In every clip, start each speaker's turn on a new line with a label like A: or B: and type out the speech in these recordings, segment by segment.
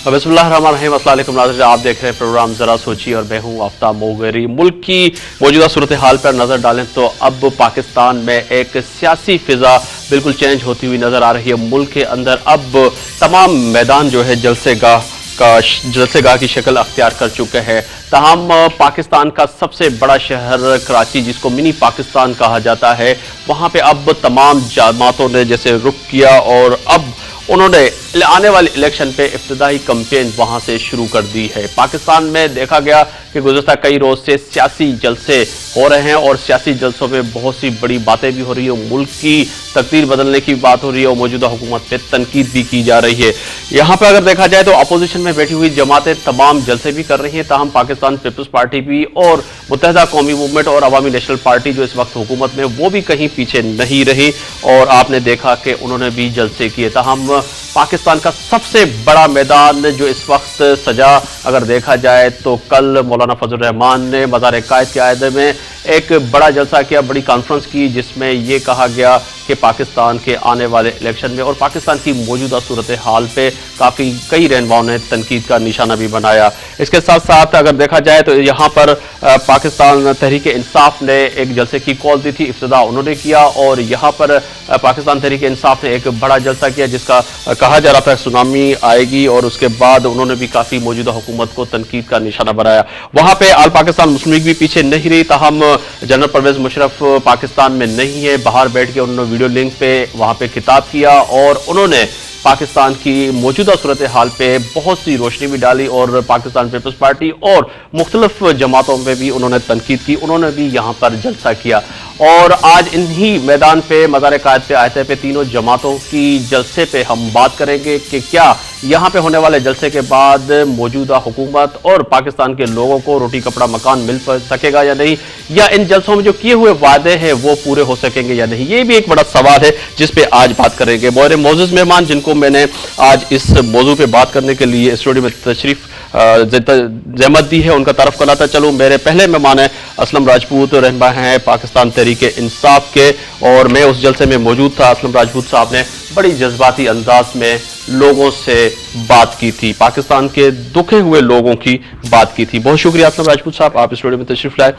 A: बिस्मिल्लाहिर्रहमानिर्रहीम। अस्सलाम वालेकुम नाज़रीन, आप देख रहे हैं प्रोग्राम ज़रा सोचिए और मैं हूँ आफ्ताब मोगरी। मुल्क की मौजूदा सूरत हाल पर नज़र डालें तो अब पाकिस्तान में एक सियासी फिज़ा बिल्कुल चेंज होती हुई नज़र आ रही है। मुल्क के अंदर अब तमाम मैदान जो है जलसेगाह की शक्ल अख्तियार कर चुके हैं। ताहम पाकिस्तान का सबसे बड़ा शहर कराची, जिसको मिनी पाकिस्तान कहा जाता है, वहाँ पे अब तमाम जमातों ने जैसे रुख किया और अब उन्होंने आने वाले इलेक्शन पे इब्तिदाई कैंपेन वहां से शुरू कर दी है। पाकिस्तान में देखा गया कि गुज़श्ता कई रोज से सियासी जलसे हो रहे हैं और सियासी जलसों पे बहुत सी बड़ी बातें भी हो रही है। मुल्क की तकदीर बदलने की बात हो रही है और मौजूदा हुकूमत पे तनकीद भी की जा रही है। यहाँ पर अगर देखा जाए तो अपोजिशन में बैठी हुई जमातें तमाम जलसे भी कर रही हैं, ताहम पाकिस्तान पीपल्स पार्टी भी और मुत्तहिदा कौमी मूवमेंट और अवामी नेशनल पार्टी जो इस वक्त हुकूमत में, वो भी कहीं पीछे नहीं रही और आपने देखा कि उन्होंने भी जलसे किए। ताहम पाकिस्तान का सबसे बड़ा मैदान जो इस वक्त सजा अगर देखा जाए तो कल मौलाना फजल रहमान ने मज़ार कायद के आयदे में एक बड़ा जलसा किया, बड़ी कॉन्फ्रेंस की, जिसमें यह कहा गया कि पाकिस्तान के आने वाले इलेक्शन में और पाकिस्तान की मौजूदा सूरत हाल पे काफ़ी कई रहनुमाओं ने तनकीद का निशाना भी बनाया। इसके साथ साथ अगर देखा जाए तो यहाँ पर पाकिस्तान तहरीक इंसाफ ने एक जलसे की कॉल दी थी, इब्तिदा उन्होंने किया और यहाँ पर पाकिस्तान तहरीक इंसाफ ने एक बड़ा जलसा किया जिसका कहा जा रहा था सुनामी आएगी और उसके बाद उन्होंने भी काफ़ी मौजूदा हुकूमत को तनकीद का निशाना बनाया। वहाँ पे आल पाकिस्तान मुस्लिम लीग भी पीछे नहीं रही, ताहम जनरल परवेज मुशर्रफ पाकिस्तान में नहीं है। बाहर बैठ के उन्होंने वीडियो लिंक पे वहाँ पे खिताब किया और उन्होंने पाकिस्तान की मौजूदा सूरत हाल पे बहुत सी रोशनी भी डाली और पाकिस्तान पीपल्स पार्टी और मुख्तलिफ जमातों में भी उन्होंने तनकीद की, उन्होंने भी यहाँ पर जलसा किया। और आज इन्हीं मैदान पे मज़ार कायद पे आयते पे तीनों जमातों की जलसे पे हम बात करेंगे कि क्या यहाँ पे होने वाले जलसे के बाद मौजूदा हुकूमत और पाकिस्तान के लोगों को रोटी कपड़ा मकान मिल सकेगा या नहीं, या इन जलसों में जो किए हुए वादे हैं वो पूरे हो सकेंगे या नहीं। ये भी एक बड़ा सवाल है जिस पे आज बात करेंगे। मेरे मौजूद मेहमान जिनको मैंने आज इस मौजू पे बात करने के लिए स्टूडियो में तशरीफ जहमत दी है, उनका तारफ कराता चलूँ। मेरे पहले मेहमान हैं असलम राजपूत, रहनुमा हैं पाकिस्तान तहरीक इंसाफ के, और मैं उस जलसे में मौजूद था। असलम राजपूत साहब ने बड़ी जज्बाती अंदाज में लोगों से बात की थी, पाकिस्तान के दुखे हुए लोगों की बात की थी। बहुत शुक्रिया असलम राजपूत साहब, आप स्टूडियो में तशरीफ लाए।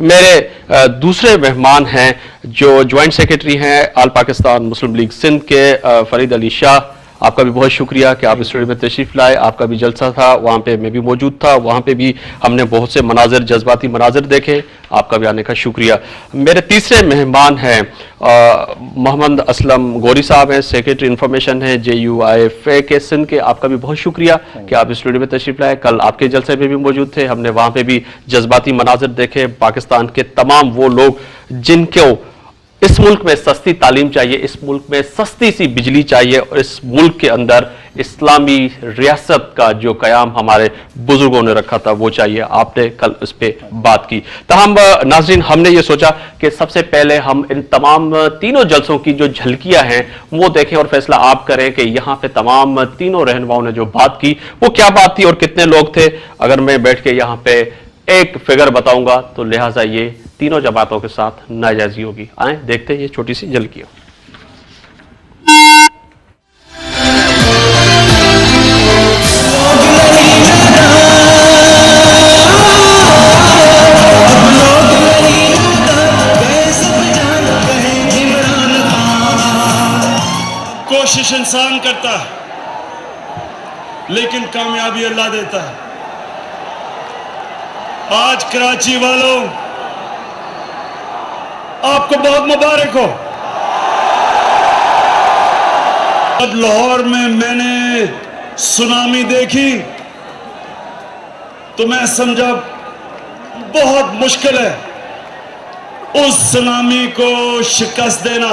A: मेरे दूसरे मेहमान हैं जो ज्वाइंट सेक्रेटरी हैं आल पाकिस्तान मुस्लिम लीग सिंध के, फरीद अली शाह, आपका भी बहुत शुक्रिया कि आप स्टूडियो में तशरीफ लाए। आपका भी जलसा था, वहाँ पे मैं भी मौजूद था, वहाँ पे भी हमने बहुत से मनाजिर, जज्बाती मनाजिर देखे, आपका भी आने का शुक्रिया। मेरे तीसरे मेहमान हैं मोहम्मद असलम गोरी साहब हैं, सेक्रेटरी इंफॉर्मेशन है JUIFA के सिंध के, आपका भी बहुत शुक्रिया कि आप स्टूडियो में तशरीफ लाए। कल आपके जलसे में भी मौजूद थे, हमने वहाँ पे भी जज्बाती मनाजिर देखे। पाकिस्तान के तमाम वो लोग जिनको इस मुल्क में सस्ती तालीम चाहिए, इस मुल्क में सस्ती सी बिजली चाहिए और इस मुल्क के अंदर इस्लामी रियासत का जो कयाम हमारे बुजुर्गों ने रखा था वो चाहिए, आपने कल उस पर बात की। तमाम नाज़रीन, हमने ये सोचा कि सबसे पहले हम इन तमाम तीनों जलसों की जो झलकियां हैं वो देखें और फैसला आप करें कि यहाँ पे तमाम तीनों रहनुमाओं ने जो बात की वो क्या बात थी और कितने लोग थे। अगर मैं बैठ के यहाँ पे एक फिगर बताऊंगा तो लिहाजा ये तीनों जमातों के साथ नाजायजी होगी। आए देखते हैं ये छोटी सी झलकियां।
B: कोशिश इंसान करता है लेकिन कामयाबी अल्लाह देता है। आज कराची वालों, आपको बहुत मुबारक हो। जब लाहौर में मैंने सुनामी देखी तो मैं समझा बहुत मुश्किल है उस सुनामी को शिकस्त देना,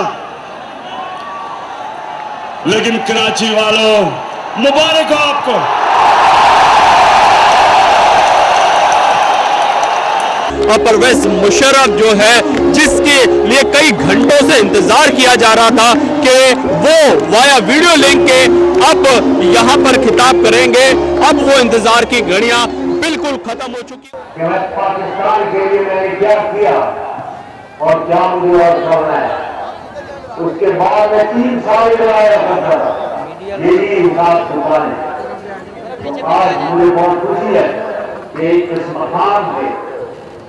B: लेकिन कराची वालों मुबारक हो आपको।
C: परवेज मुशर्रफ जो है, जिसके लिए कई घंटों से इंतजार किया जा रहा था कि वो वाया वीडियो लिंक के अब यहां पर खिताब करेंगे, अब वो इंतजार की घड़ियां बिल्कुल खत्म हो चुकी है।
D: पाकिस्तान के लिए मैंने क्या किया और क्या मुझे और करना है, उसके बाद मैं 3 साल लगाया करता था, यही हिसाब छुपाने। आज मुझे बहुत खुशी है कि इस मकाम पे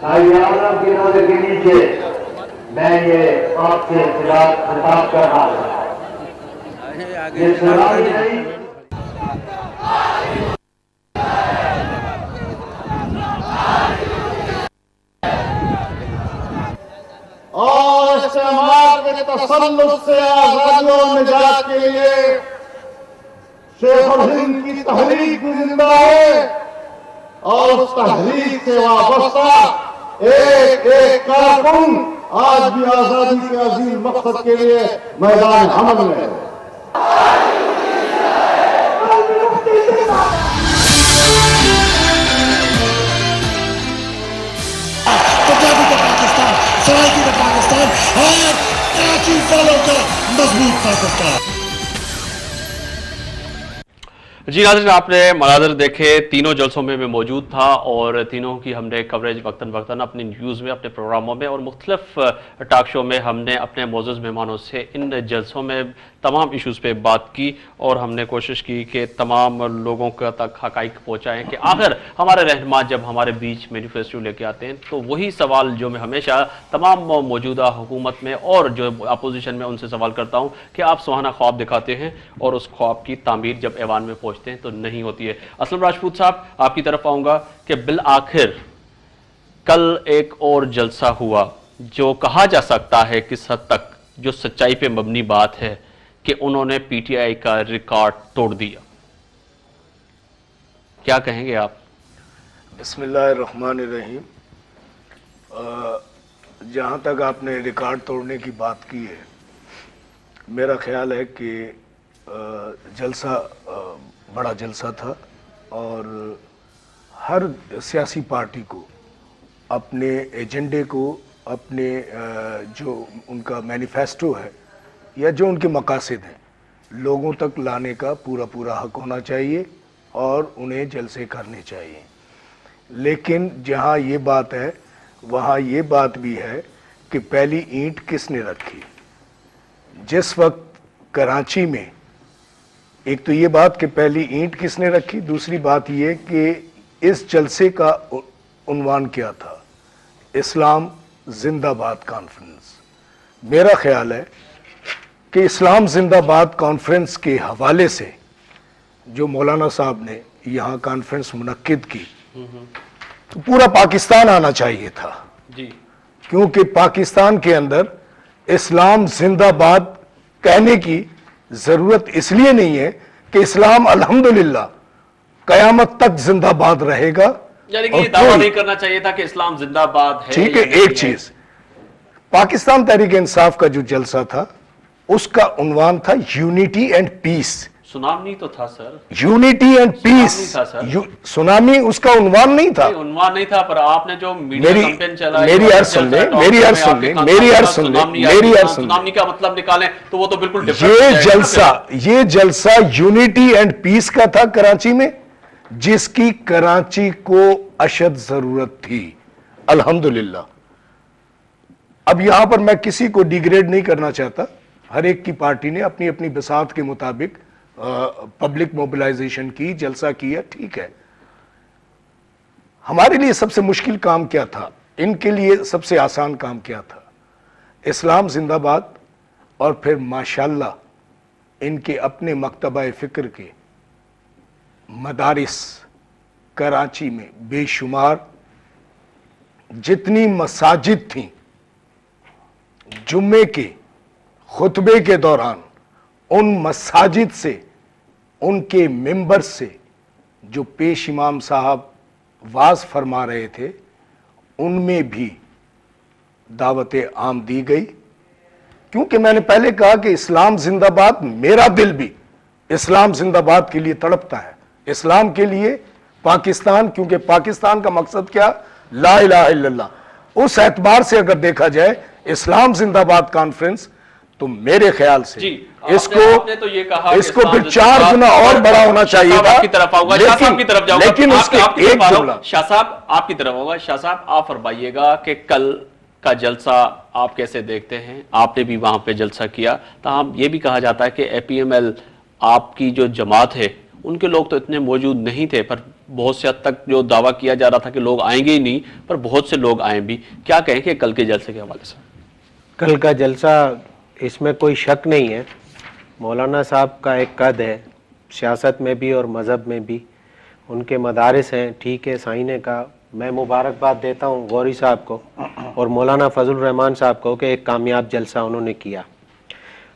D: कायद-ए-आज़म की नज़र के नीचे मैं ये आपसे खिताब कर रहा हूँ। ये सलामी नहीं,
E: اور استعمار کے تسلط سے آزادی اور نجات کے لیے شیخ الہند کی تحریک بھی زندہ ہے اور اس تحریک سے وابستہ ایک ایک کارکن آج بھی آزادی کے عظیم مقصد کے لیے میدان حمل میں ہے۔
B: सरायकी का पाकिस्तान और कराची वालों का मजबूत पाकिस्तान।
A: जी नाज़रीन, आपने मनाज़र देखे, तीनों जलसों में मैं मौजूद था और तीनों की हमने कवरेज वक्तन वक्तन अपनी न्यूज़ में, अपने प्रोग्रामों में और मुख्तलिफ टॉक शो में हमने अपने मौजूद मेहमानों से इन जलसों में तमाम इश्यूज़ पे बात की और हमने कोशिश की कि तमाम लोगों का तक हक़ाइक़ पहुँचाएँ कि आखिर हमारे रहनुमा जब हमारे बीच मैनिफेस्टो लेके आते हैं तो वही सवाल जो मैं हमेशा तमाम मौजूदा हुकूमत में और जो अपोजिशन में उनसे सवाल करता हूँ कि आप सुहाना ख्वाब दिखाते हैं और उस ख्वाब की तामीर जब ऐवान में पहुँचते हैं तो नहीं होती है। असलम राजपूत साहब, आपकी तरफ आऊँगा कि बिल आखिर कल एक और जलसा हुआ जो कहा जा सकता है किस हद तक जो सच्चाई पे मबनी बात है कि उन्होंने पीटीआई का रिकॉर्ड तोड़ दिया, क्या कहेंगे आप?
E: बिस्मिल्लाहिर्रहमानिर्रहीम। जहाँ तक आपने रिकॉर्ड तोड़ने की बात की है, मेरा ख्याल है कि जलसा बड़ा जलसा था और हर सियासी पार्टी को अपने एजेंडे को, अपने जो उनका मैनिफेस्टो है या जो उनके मकासद हैं, लोगों तक लाने का पूरा हक होना चाहिए और उन्हें जलसे करने चाहिए। लेकिन जहाँ ये बात है वहाँ ये बात भी है कि पहली ईंट किसने रखी। जिस वक्त कराची में, एक तो ये बात कि पहली ईंट किसने रखी, दूसरी बात ये कि इस जलसे का उन्वान क्या था, इस्लाम जिंदाबाद कॉन्फ्रेंस। मेरा ख्याल है कि इस्लाम जिंदाबाद कॉन्फ्रेंस के हवाले से जो मौलाना साहब ने यहाँ कॉन्फ्रेंस मुनक्किद की तो पूरा पाकिस्तान आना चाहिए था
A: जी,
E: क्योंकि पाकिस्तान के अंदर इस्लाम जिंदाबाद कहने की जरूरत इसलिए नहीं है कि इस्लाम अल्हम्दुलिल्लाह कयामत तक जिंदाबाद रहेगा।
A: यानी कि ये दावा नहीं करना चाहिए था कि इस्लाम जिंदाबाद है।
E: ठीक है, एक चीज, पाकिस्तान तहरीक इंसाफ का जो जलसा था उसका उन्वान था यूनिटी एंड पीस।
A: सुनामी तो था sir,
E: unity and peace. Tsunami उसका उन्वान नहीं था,
A: उन्वान नहीं था, पर आपने जो मीडिया कैंपेन चलाया,
E: मेरी अर्ज सुन ले, मेरी अर्ज सुन ले, मेरी अर्ज सुन ले, मेरी अर्ज सुन ले।
A: सुनामी का मतलब निकालें तो वो तो बिल्कुल
E: ये जलसा यूनिटी एंड पीस का था कराची में, जिसकी कराची को अशद जरूरत थी अल्हम्दुलिल्लाह। अब यहां पर मैं किसी को डिग्रेड नहीं करना चाहता, हर एक की पार्टी ने अपनी अपनी बसात के मुताबिक पब्लिक मोबिलाइजेशन की, जलसा किया, ठीक है। हमारे लिए सबसे मुश्किल काम क्या था, इनके लिए सबसे आसान काम क्या था? इस्लाम जिंदाबाद और फिर माशाल्लाह इनके अपने मकतबा फिक्र के मदारिस कराची में बेशुमार, जितनी मसाजिद थीं, जुम्मे के खुतबे के दौरान उन मसाजिद से, उनके मिंबर से जो पेश इमाम साहब वाज फरमा रहे थे उनमें भी दावत आम दी गई। क्योंकि मैंने पहले कहा कि इस्लाम जिंदाबाद, मेरा दिल भी इस्लाम जिंदाबाद के लिए तड़पता है, इस्लाम के लिए पाकिस्तान, क्योंकि पाकिस्तान का मकसद क्या, ला इलाहा इल्लल्लाह। उस एतबार से अगर देखा जाए इस्लाम जिंदाबाद कॉन्फ्रेंस, तो मेरे ख्याल से
A: आपने तो ये कहा
E: इसको फिर 4 गुना और बड़ा होना चाहिए था।
A: आपकी तरफ आऊंगा, शाह साहब की तरफ जाऊंगा,
E: लेकिन उसके एक जुमला,
A: शाह साहब आपकी तरफ होगा। शाह साहब आप फरमाइएगा कि कल का जलसा आप कैसे देखते हैं? आपने भी वहां पे जलसा किया, तो हम ये भी कहा जाता है कि एपीएमएल आपकी जो जमात है ان کے لوگ تو اتنے موجود نہیں تھے، پر بہت سے حد تک جو دعویٰ کیا جا رہا تھا کہ لوگ آئیں گے ہی نہیں، پر بہت سے لوگ آئیں بھی. کیا کہیں کہ کل کے جلسے کے حوالے سے؟
F: کل کا جلسہ اس میں کوئی شک نہیں ہے، مولانا صاحب کا ایک قد ہے سیاست میں بھی اور مذہب میں بھی، ان کے مدارس ہیں. ٹھیک ہے، سائنے کا میں مبارکباد دیتا ہوں غوری صاحب کو اور مولانا فضل الرحمان صاحب کو کہ ایک کامیاب جلسہ انہوں نے کیا.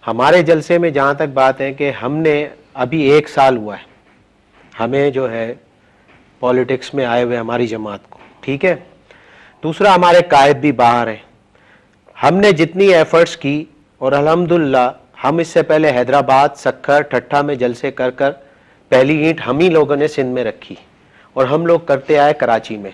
F: ہمارے جلسے میں جہاں تک بات ہے کہ ہم نے ابھی 1 سال ہوا ہے ہمیں جو ہے پولیٹکس میں آئے ہوئے ہماری جماعت کو. ٹھیک ہے، دوسرا ہمارے قائد بھی باہر ہیں. ہم نے جتنی ایفرٹس کی اور الحمدللہ ہم اس سے پہلے حیدرآباد، سکھر، ٹھٹھا میں جلسے کر کر پہلی اینٹ ہم ہی لوگوں نے سندھ میں رکھی اور ہم لوگ کرتے آئے کراچی میں.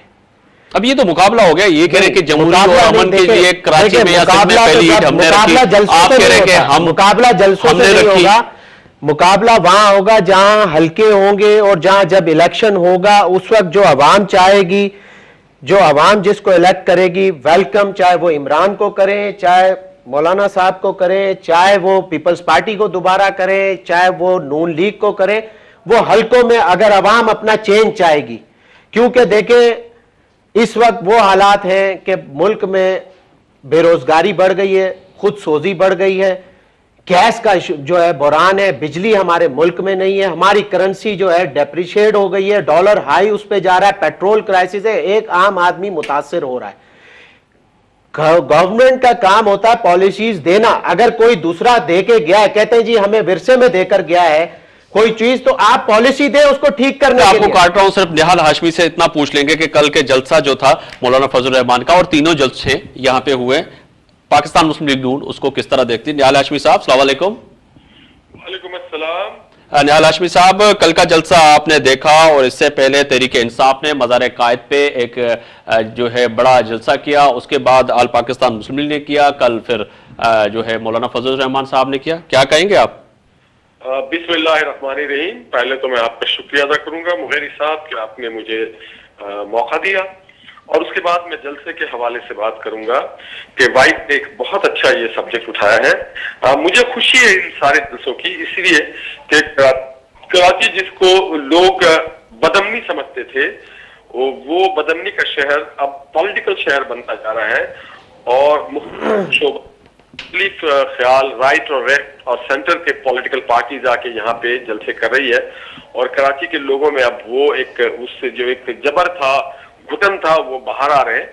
A: اب یہ تو مقابلہ ہو گیا، یہ کہہ رہے کہ جمہوری اور امن کے لیے کراچی میں یا سندھ میں پہلی اینٹ ہم نے رکھی. آپ کہہ رہے کہ ہم
F: مقابلہ جلسوں سے نہیں ہوگا، مقابلہ وہاں ہوگا جہاں حلقے ہوں گے اور جہاں جب الیکشن ہوگا اس وقت جو عوام چاہے گی، جو عوام جس کو الیکٹ کرے گی ویلکم، چاہے وہ عمران کو کریں، چاہے مولانا صاحب کو کریں، چاہے وہ پیپلز پارٹی کو دوبارہ کریں، چاہے وہ نون لیگ کو کریں، وہ حلقوں میں اگر عوام اپنا چینج چاہے گی. کیونکہ دیکھیں اس وقت وہ حالات ہیں کہ ملک میں بے روزگاری بڑھ گئی ہے، خود سوزی بڑھ گئی ہے، گیس کا جو ہے بحران ہے، بجلی ہمارے ملک میں نہیں ہے، ہماری کرنسی جو ہے ڈیپریشیٹ ہو گئی ہے، ڈالر ہائی اس پہ جا رہا ہے، پیٹرول کرائسس ہے، ایک عام آدمی متاثر ہو رہا ہے. گورنمنٹ کا کام ہوتا ہے پالیسیز دینا. اگر کوئی دوسرا دے کے گیا ہے، کہتے ہیں جی ہمیں ورثے میں دے کر گیا ہے کوئی چیز، تو آپ پالیسی دیں اس کو ٹھیک کرنے
A: آپ
F: کے
A: کو
F: لیے.
A: کاٹ رہا ہوں، صرف نہال ہاشمی سے اتنا پوچھ لیں گے کہ کل کے جلسہ جو تھا مولانا فضل الرحمان کا اور تینوں جلسے یہاں پہ ہوئے پاکستان مسلم لیگ نون، اس کو کس طرح دیکھتی؟ نہال ہاشمی صاحب السلام علیکم.
G: وعلیکم السلام.
A: نہال ہاشمی صاحب، کل کا جلسہ آپ نے دیکھا اور اس سے پہلے تحریک انصاف نے مزار قائد پہ ایک جو ہے بڑا جلسہ کیا، اس کے بعد آل پاکستان مسلم لیگ نے کیا، کل پھر جو ہے مولانا فضل الرحمان صاحب نے کیا. کیا کہیں گے آپ؟
G: بسم اللہ الرحمن الرحیم. پہلے تو میں آپ کا شکریہ ادا کروں گا مغیری صاحب کہ آپ نے مجھے موقع دیا، اور اس کے بعد میں جلسے کے حوالے سے بات کروں گا کہ وائٹ نے ایک بہت اچھا یہ سبجیکٹ اٹھایا ہے. مجھے خوشی ہے ان سارے جلسوں کی، اس لیے کہ کراچی جس کو لوگ بدامنی سمجھتے تھے وہ بدامنی کا شہر اب پولیٹیکل شہر بنتا جا رہا ہے، اور مختلف خیال رائٹ اور لیفٹ اور سینٹر کے پولیٹیکل پارٹیز آ کے یہاں پہ جلسے کر رہی ہے، اور کراچی کے لوگوں میں اب وہ ایک اس سے جو ایک جبر تھا، گھٹن تھا، وہ باہر آ رہے ہیں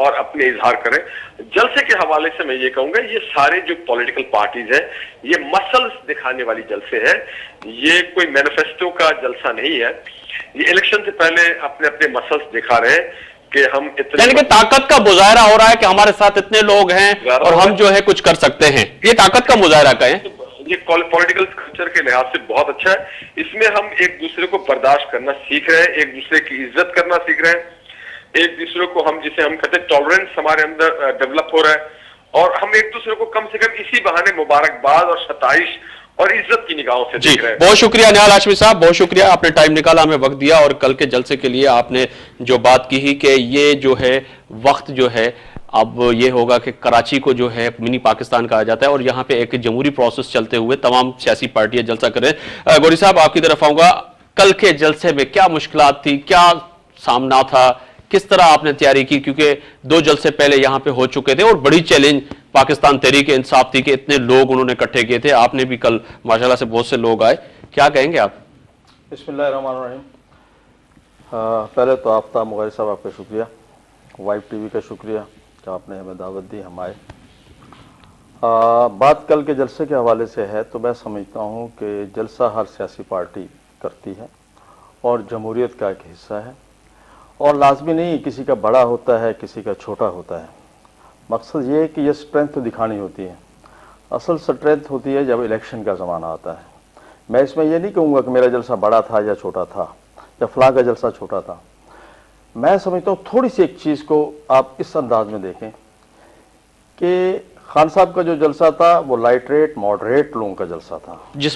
G: اور اپنے اظہار کریں. جلسے کے حوالے سے میں یہ کہوں گا یہ سارے جو پولیٹیکل پارٹیز ہیں یہ مسلز دکھانے والی جلسے ہیں، یہ کوئی مینیفیسٹو کا جلسہ نہیں ہے. یہ الیکشن سے پہلے اپنے اپنے مسلز دکھا رہے ہیں کہ ہم اتنے،
A: یعنی کہ طاقت کا مظاہرہ ہو رہا ہے کہ ہمارے ساتھ اتنے لوگ ہیں اور ہم جو ہے کچھ کر سکتے ہیں. یہ طاقت کا مظاہرہ کہیں؟
G: یہ پولیٹیکل کلچر کے لحاظ سے بہت اچھا ہے. اس میں ہم ایک دوسرے کو برداشت کرنا سیکھ رہے ہیں، ایک دوسرے کی عزت کرنا سیکھ رہے ہیں، ایک دوسرے کو ہم جسے ہم کہتے ہیں ٹالرنس ہمارے اندر ڈیولپ ہو رہا ہے، اور ہم ایک دوسرے کو کم سے کم اسی بہانے مبارکباد اور ستائش اور عزت کی نگاہوں سے دیکھ رہے ہیں.
A: بہت شکریہ نہال ہاشمی صاحب، بہت شکریہ، آپ نے ٹائم نکالا، ہمیں وقت دیا، اور کل کے جلسے کے لیے آپ نے جو بات کی کہ یہ جو ہے وقت جو ہے اب یہ ہوگا کہ کراچی کو جو ہے منی پاکستان کہا جاتا ہے، اور یہاں پہ ایک جمہوری پروسیس چلتے ہوئے تمام سیاسی پارٹیاں جلسہ کریں. گوری صاحب آپ کی طرف آؤں گا، کل کے جلسے میں کیا مشکلات تھی، کیا سامنا تھا، کس طرح آپ نے تیاری کی؟ کیونکہ 2 جلسے پہلے یہاں پہ ہو چکے تھے اور بڑی چیلنج پاکستان تحریک انصاف تھی کہ اتنے لوگ انہوں نے اکٹھے کیے تھے، آپ نے بھی کل ماشاءاللہ سے بہت سے لوگ آئے. کیا کہیں گے آپ؟
H: بسم اللہ الرحمن الرحیم. پہلے تو آفتاب مغیری صاحب آپ کا شکریہ، وائب ٹی وی کا شکریہ کہ آپ نے ہمیں دعوت دی، ہم آئے. بات کل کے جلسے کے حوالے سے ہے تو میں سمجھتا ہوں کہ جلسہ ہر سیاسی پارٹی کرتی ہے اور جمہوریت کا ایک حصہ ہے، اور لازمی نہیں کسی کا بڑا ہوتا ہے کسی کا چھوٹا ہوتا ہے. مقصد یہ ہے کہ یہ اسٹرینتھ دکھانی ہوتی ہے. اصل اسٹرینتھ ہوتی ہے جب الیکشن کا زمانہ آتا ہے. میں اس میں یہ نہیں کہوں گا کہ میرا جلسہ بڑا تھا یا چھوٹا تھا یا فلاں کا جلسہ چھوٹا تھا. میں سمجھتا ہوں تھوڑی سی ایک چیز کو آپ اس انداز میں دیکھیں کہ خان صاحب کا جو جلسہ تھا وہ لائٹ ریٹ ماڈریٹ لوگوں کا جلسہ تھا.
A: جس